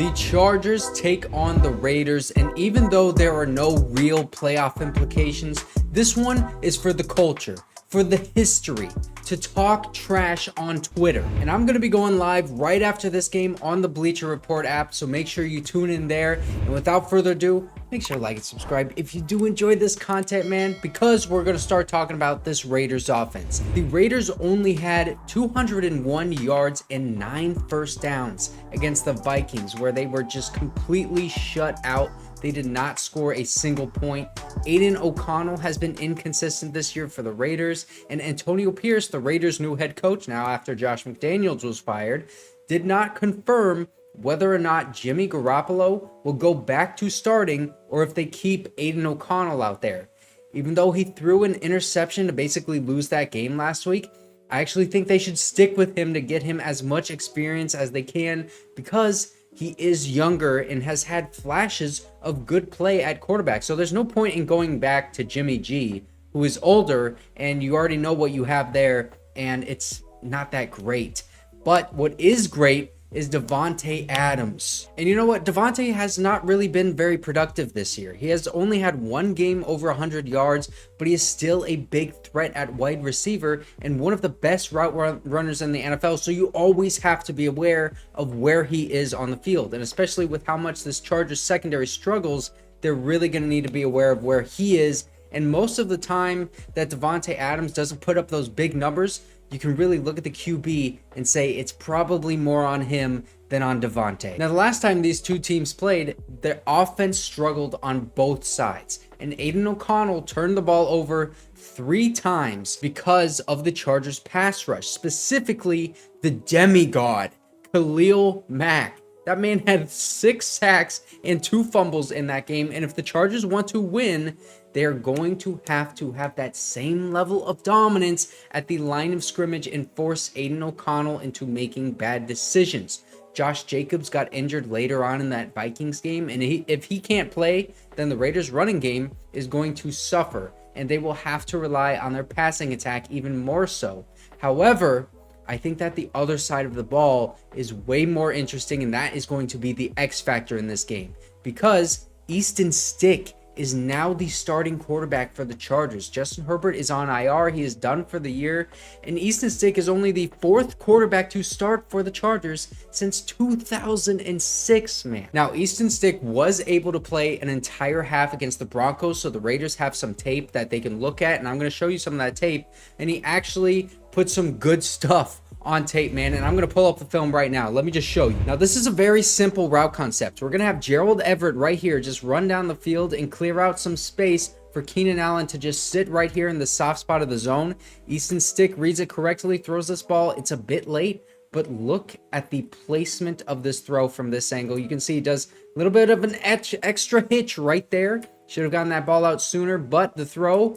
The Chargers take on the Raiders, and even though there are no real playoff implications, this one is for the culture, for the history, to talk trash on Twitter. And I'm going to be going live right after this game on the Bleacher Report app, so make sure you tune in there. And without further ado, make sure to like and subscribe if you do enjoy this content, man, because we're going to start talking about this Raiders offense. The Raiders only had 201 yards and 9 first downs against the Vikings, where they were just completely shut out. They did not score a single point. Aidan O'Connell has been inconsistent this year for the Raiders, and Antonio Pierce, the Raiders' new head coach now after Josh McDaniels was fired, did not confirm whether or not Jimmy Garoppolo will go back to starting or if they keep Aidan O'Connell out there. Even though he threw an interception to basically lose that game last week, I actually think they should stick with him to get him as much experience as they can, because he is younger and has had flashes of good play at quarterback. So there's no point in going back to Jimmy G, who is older, and you already know what you have there, and it's not that great. But what is great is Davante Adams. And you know what? Davante has not really been very productive this year. He has only had one game over 100 yards, but he is still a big threat at wide receiver and one of the best route runners in the NFL. So you always have to be aware of where he is on the field. And especially with how much this Chargers secondary struggles, they're really going to need to be aware of where he is. And most of the time that Davante Adams doesn't put up those big numbers, you can really look at the QB and say it's probably more on him than on Davante. Now, the last time these two teams played, their offense struggled on both sides, and Aidan O'Connell turned the ball over 3 times because of the Chargers pass rush, specifically the demigod, Khalil Mack. That man had 6 sacks and 2 fumbles in that game, and if the Chargers want to win, they're going to have that same level of dominance at the line of scrimmage and force Aidan O'Connell into making bad decisions. Josh Jacobs got injured later on in that Vikings game, and if he can't play, then the Raiders' running game is going to suffer, and they will have to rely on their passing attack even more so. However, I think that the other side of the ball is way more interesting, and that is going to be the X factor in this game, because Easton Stick is now the starting quarterback for the Chargers. Justin Herbert is on IR. He is done for the year. And Easton Stick is only the 4th quarterback to start for the Chargers since 2006, man. Now, Easton Stick was able to play an entire half against the Broncos, so the Raiders have some tape that they can look at, and I'm going to show you some of that tape. And he actually put some good stuff on tape, man, and I'm going to pull up the film right now. Let me just show you. Now, this is a very simple route concept. We're going to have Gerald Everett right here just run down the field and clear out some space for Keenan Allen to just sit right here in the soft spot of the zone. Easton Stick reads it correctly, throws this ball. It's a bit late, but look at the placement of this throw from this angle. You can see he does a little bit of an extra hitch right there. Should have gotten that ball out sooner, but the throw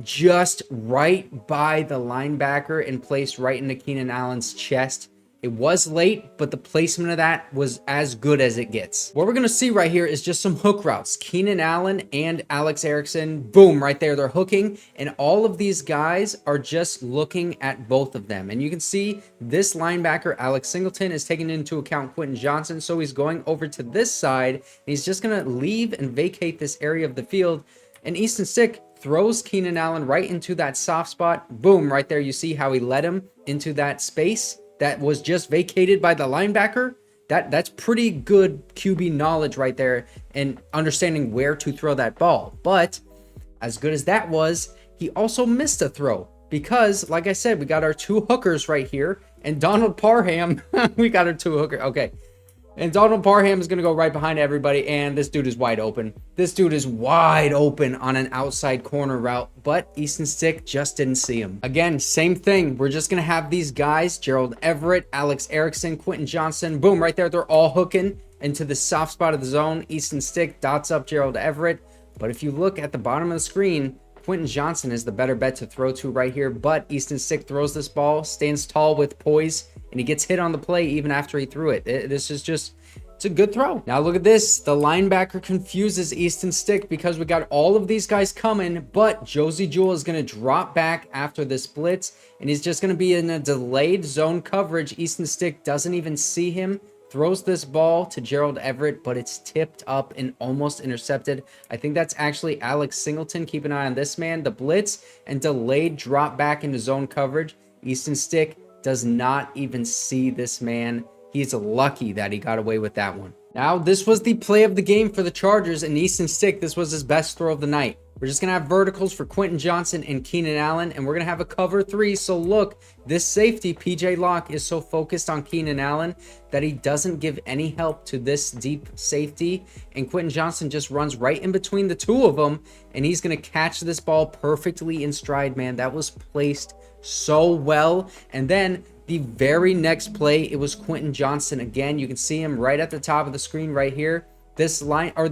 just right by the linebacker and placed right into Keenan Allen's chest. It was late, but the placement of that was as good as it gets. What we're going to see right here is just some hook routes. Keenan Allen and Alex Erickson, boom, right there. They're hooking, and all of these guys are just looking at both of them. And you can see this linebacker, Alex Singleton, is taking into account Quentin Johnston, so he's going over to this side, and he's just going to leave and vacate this area of the field. And Easton Stick throws Keenan Allen right into that soft spot. Boom, right there. You see how he led him into that space that was just vacated by the linebacker. That's pretty good QB knowledge right there and understanding where to throw that ball. But as good as that was, he also missed a throw because, like I said, we got our 2 hookers right here, and Donald Parham, we got our 2 hookers. Okay. And Donald Parham is going to go right behind everybody, and this dude is wide open. This dude is wide open on an outside corner route, but Easton Stick just didn't see him. Again, same thing. We're just going to have these guys, Gerald Everett, Alex Erickson, Quentin Johnston. Boom, right there. They're all hooking into the soft spot of the zone. Easton Stick dots up Gerald Everett. But if you look at the bottom of the screen, Quentin Johnston is the better bet to throw to right here, but Easton Stick throws this ball, stands tall with poise, and he gets hit on the play even after he threw it. This is just, it's a good throw. Now look at this. The linebacker confuses Easton Stick because we got all of these guys coming, but Josie Jewell is going to drop back after this blitz, and he's just going to be in a delayed zone coverage. Easton Stick doesn't even see him, throws this ball to Gerald Everett, but it's tipped up and almost intercepted. I think that's actually Alex Singleton. Keep an eye on this man. The blitz and delayed drop back into zone coverage. Easton Stick does not even see this man. He's lucky that he got away with that one. Now, this was the play of the game for the Chargers, and Easton Stick, this was his best throw of the night. We're just going to have verticals for Quentin Johnston and Keenan Allen, and we're going to have a cover 3. So look, this safety, PJ Locke, is so focused on Keenan Allen that he doesn't give any help to this deep safety, and Quentin Johnston just runs right in between the two of them, and he's going to catch this ball perfectly in stride, man. That was placed so well. And then the very next play, it was Quentin Johnston again. You can see him right at the top of the screen right here. This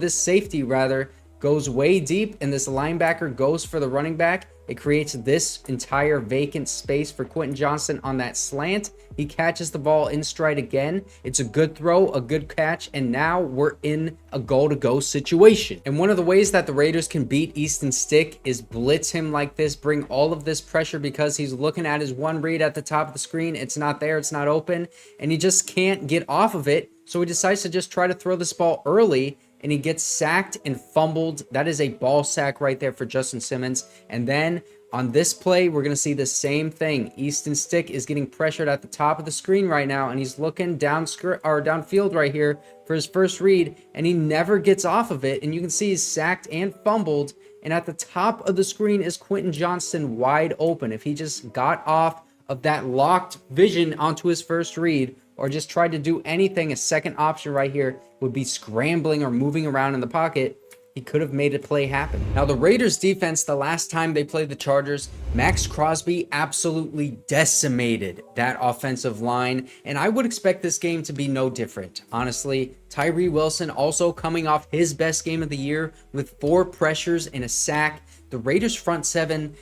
safety rather, goes way deep, and this linebacker goes for the running back. It creates this entire vacant space for Quentin Johnston on that slant. He catches the ball in stride again. It's a good throw, a good catch, and now we're in a goal-to-go situation. And one of the ways that the Raiders can beat Easton Stick is blitz him like this, bring all of this pressure because he's looking at his one read at the top of the screen. It's not there, it's not open, and he just can't get off of it. So he decides to just try to throw this ball early, and he gets sacked and fumbled. That is a ball sack right there for Justin Simmons. And then on this play, we're going to see the same thing. Easton Stick is getting pressured at the top of the screen right now, and he's looking downfield right here for his first read, and he never gets off of it. And you can see he's sacked and fumbled. And at the top of the screen is Quentin Johnston wide open. If he just got off of that locked vision onto his first read, or just tried to do anything, a second option right here would be scrambling or moving around in the pocket, he could have made a play happen. Now, the Raiders defense, the last time they played the Chargers, Maxx Crosby absolutely decimated that offensive line, and I would expect this game to be no different. Honestly, Tyree Wilson also coming off his best game of the year with 4 pressures and a sack. The Raiders front 7,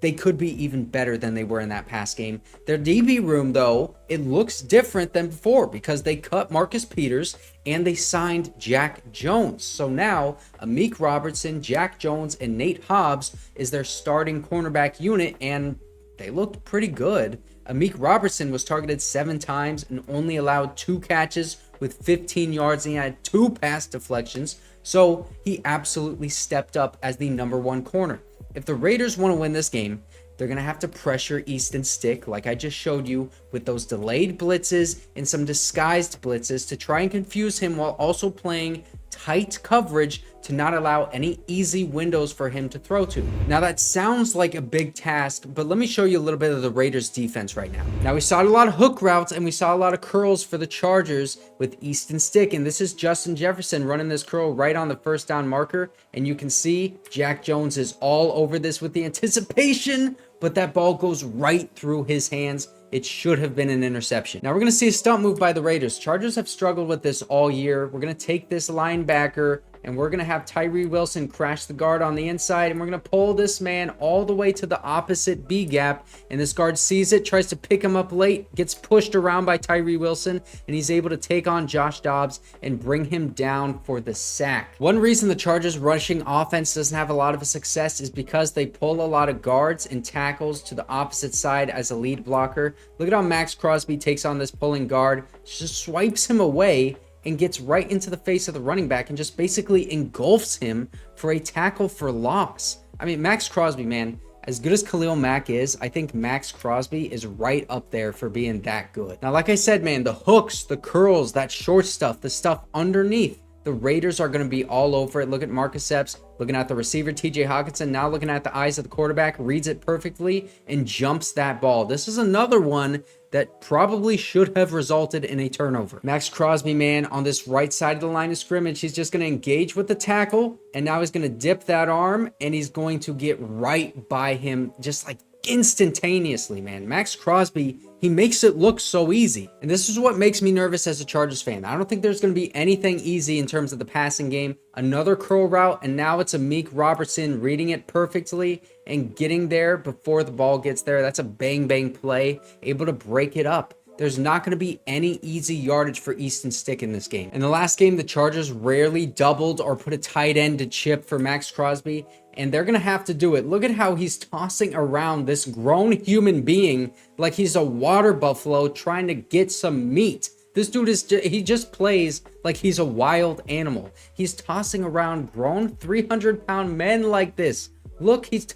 they could be even better than they were in that pass game. Their DB room, though, it looks different than before because they cut Marcus Peters and they signed Jack Jones. So now Amik Robertson, Jack Jones, and Nate Hobbs is their starting cornerback unit, and they looked pretty good. Amik Robertson was targeted 7 times and only allowed 2 catches with 15 yards, and he had 2 pass deflections. So he absolutely stepped up as the #1 corner. If the Raiders want to win this game, they're going to have to pressure Easton Stick, like I just showed you, with those delayed blitzes and some disguised blitzes to try and confuse him while also playing tight coverage to not allow any easy windows for him to throw to. Now, that sounds like a big task, but let me show you a little bit of the Raiders defense right now. Now, we saw a lot of hook routes and we saw a lot of curls for the Chargers with Easton Stick, and this is Justin Jefferson running this curl right on the first down marker, and you can see Jack Jones is all over this with the anticipation, but that ball goes right through his hands. It should have been an interception. Now we're going to see a stunt move by the Raiders. Chargers have struggled with this all year. We're going to take this linebacker and we're going to have Tyree Wilson crash the guard on the inside, and we're going to pull this man all the way to the opposite B gap, and this guard sees it, tries to pick him up late, gets pushed around by Tyree Wilson, and he's able to take on Josh Dobbs and bring him down for the sack. One reason the Chargers rushing offense doesn't have a lot of success is because they pull a lot of guards and tackles to the opposite side as a lead blocker. Look at how Maxx Crosby takes on this pulling guard, just swipes him away, and gets right into the face of the running back and just basically engulfs him for a tackle for loss. I mean, Maxx Crosby, man, as good as Khalil Mack is, I think Maxx Crosby is right up there for being that good. Now, like I said, man, the hooks, the curls, that short stuff, the stuff underneath, the Raiders are going to be all over it. Look at Marcus Epps, looking at the receiver, TJ Hawkinson, now looking at the eyes of the quarterback, reads it perfectly and jumps that ball. This is another one that probably should have resulted in a turnover. Maxx Crosby, man, on this right side of the line of scrimmage, he's just going to engage with the tackle, and now he's going to dip that arm, and he's going to get right by him just like instantaneously, man. Maxx Crosby, he makes it look so easy. And this is what makes me nervous as a Chargers fan. I don't think there's going to be anything easy in terms of the passing game. Another curl route, and now it's Amik Robertson reading it perfectly and getting there before the ball gets there. That's a bang play, able to break it up. There's not going to be any easy yardage for Easton Stick in this game. In the last game, the Chargers rarely doubled or put a tight end to chip for Maxx Crosby, and they're going to have to do it. Look at how he's tossing around this grown human being like he's a water buffalo trying to get some meat. This dude he just plays like he's a wild animal. He's tossing around grown 300-pound men like this. Look, he's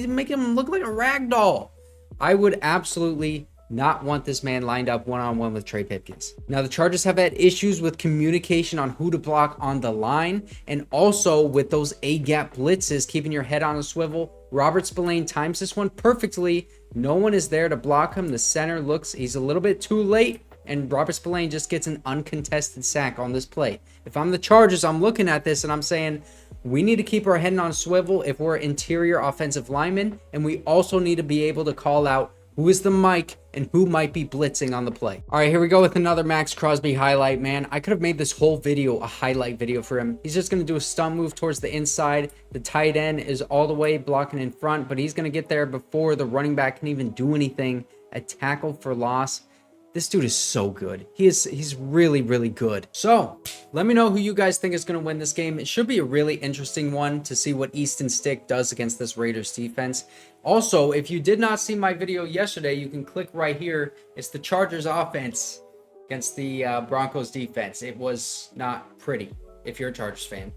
making him look like a rag doll. I would absolutely not want this man lined up one-on-one with Trey Pipkins. Now, the Chargers have had issues with communication on who to block on the line, and also with those A-gap blitzes, keeping your head on a swivel. Robert Spillane times this one perfectly. No one is there to block him. The center he's a little bit too late, and Robert Spillane just gets an uncontested sack on this play. If I'm the Chargers, I'm looking at this and I'm saying, we need to keep our head on a swivel if we're interior offensive linemen, and we also need to be able to call out who is the mic and who might be blitzing on the play. All right, here we go with another Maxx Crosby highlight, man. I could have made this whole video a highlight video for him. He's just going to do a stunt move towards the inside. The tight end is all the way blocking in front, but he's going to get there before the running back can even do anything. A tackle for loss. This dude is so good. He's really, really good. So let me know who you guys think is going to win this game. It should be a really interesting one to see what Easton Stick does against this Raiders defense. Also, if you did not see my video yesterday, you can click right here. It's the Chargers offense against the Broncos defense. It was not pretty if you're a Chargers fan.